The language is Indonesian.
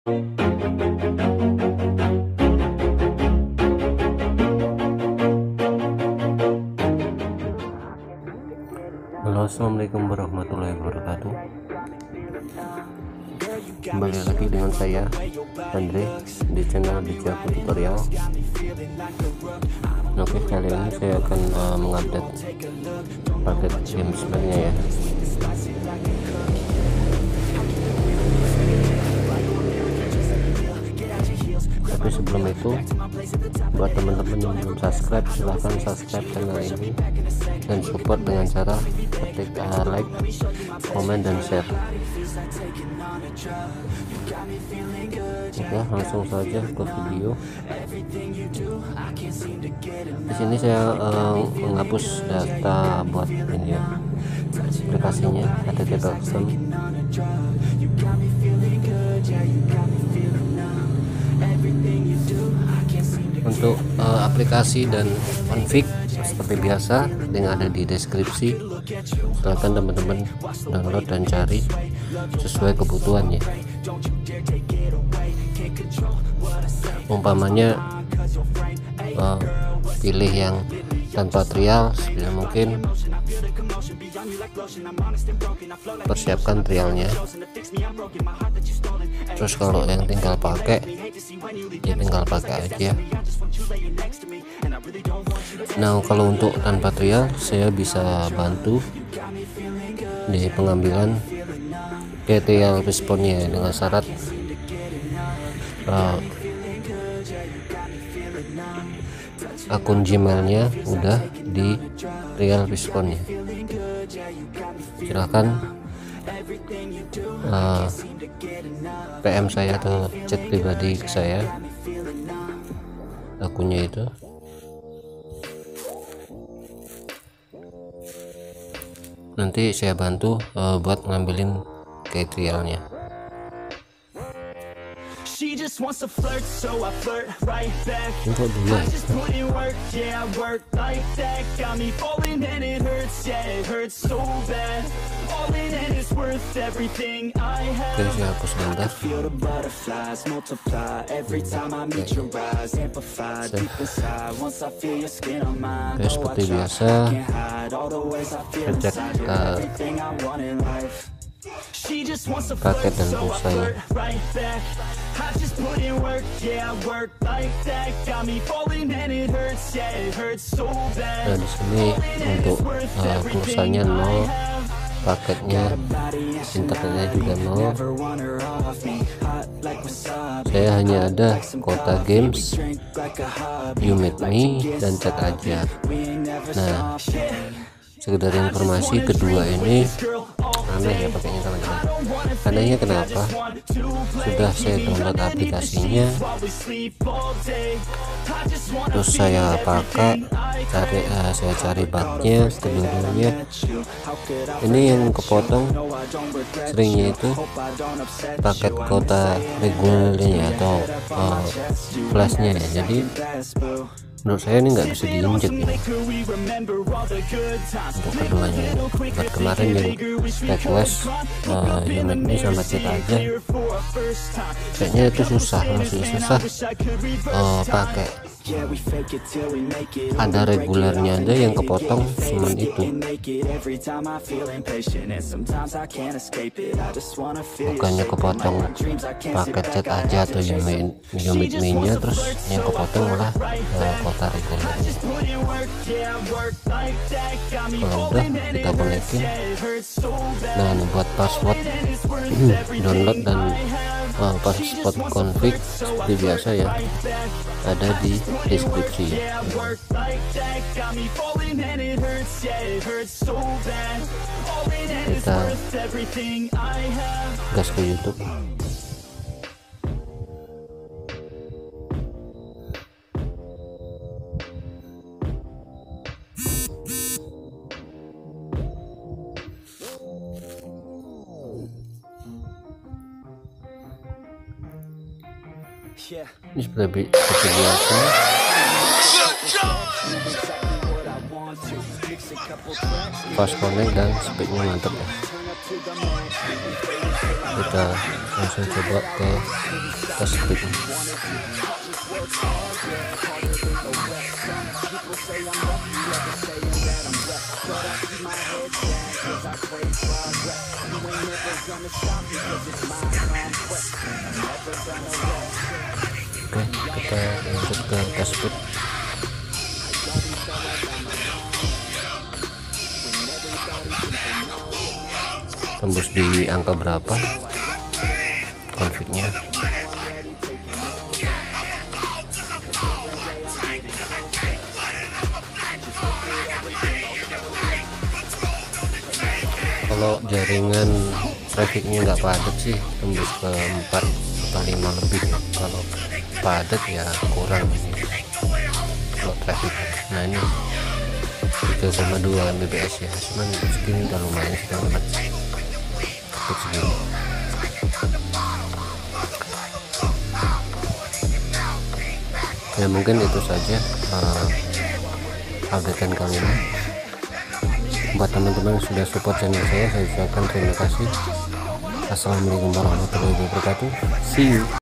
Halo, assalamualaikum warahmatullahi wabarakatuh. Kembali lagi dengan saya Andre di channel Bikin Tutorial. Oke, kali ini saya akan mengupdate paket Gamesmax-nya ya. Tapi sebelum itu, buat teman-teman yang belum subscribe, silahkan subscribe channel ini dan support dengan cara ketik like, komen, dan share. Oke, langsung saja ke video. Di sini saya menghapus data buat ini ya, aplikasinya ada custom. Untuk aplikasi dan config seperti biasa yang ada di deskripsi, silahkan teman-teman download dan cari sesuai kebutuhannya. Umpamanya pilih yang tanpa trial, sebisa mungkin persiapkan trialnya. Terus kalau yang tinggal pakai, ya tinggal pakai aja. Nah, kalau untuk tanpa trial, saya bisa bantu di pengambilan trial responnya dengan syarat akun Gmailnya udah di real responnya. Silahkan PM saya atau chat pribadi ke saya akunnya itu. Nanti saya bantu buat ngambilin trialnya. She just wants to flirt, so I flirt right back. I just put in work, yeah, I work like that. Got me falling and it hurts, yeah, it hurts so bad. All in and it's worth everything I have. I feel the butterflies multiply every time I meet your eyes. Amplified deep inside once I feel your skin on mine. Seperti biasa, Everything I want in life. paket dan pulsanya. I just put in work, yeah, I work like that. Got me falling and it hurts, yeah, it hurts so bad. Nah, di sini untuk pulsanya 0, paketnya, internetnya juga 0. Saya hanya ada Kouta games, you meet me, dan chat aja. Nah, sekedar informasi, kedua ini aneh ya pakainya teman-teman. Anehnya kenapa? Sudah saya download aplikasinya, terus saya pakai, saya cari bugnya, kedua-duanya. Ini yang kepotong seringnya itu paket Kouta regulernya atau flashnya ya. Jadi menurut saya ini nggak bisa diinjek ya. Untuk keduanya, buat kemarin yang request unit ini sama chat aja, kayaknya itu susah, masih susah pakai. Ada regulernya aja yang kepotong cuman itu, bukannya kepotong paket chat aja atau you meet me nya, terus yang kepotong malah Kouta regulernya. Kalau udah kita konekin, nah buat password download dan password config seperti biasa ya, ada di deskripsi. Kita gas ke YouTube. Ini seperti biasa. Pas connect dan speednya mantap ya. kita langsung coba ke tes speed. Oke, kita lanjut ke tes speed. Tembus di angka berapa konfignya. Kalau jaringan trafficnya nggak padat sih tembus ke 4 atau 5 lebih ya. Kalau padat ya kurang ini kalau traffic. Nah ini 3,2 Mbps ya, cuman segini udah lumayan sih teman-teman. Segini. Ya mungkin itu saja updatean kali ini. Buat teman-teman yang sudah support channel saya ucapkan terima kasih. Assalamualaikum warahmatullahi wabarakatuh. See you.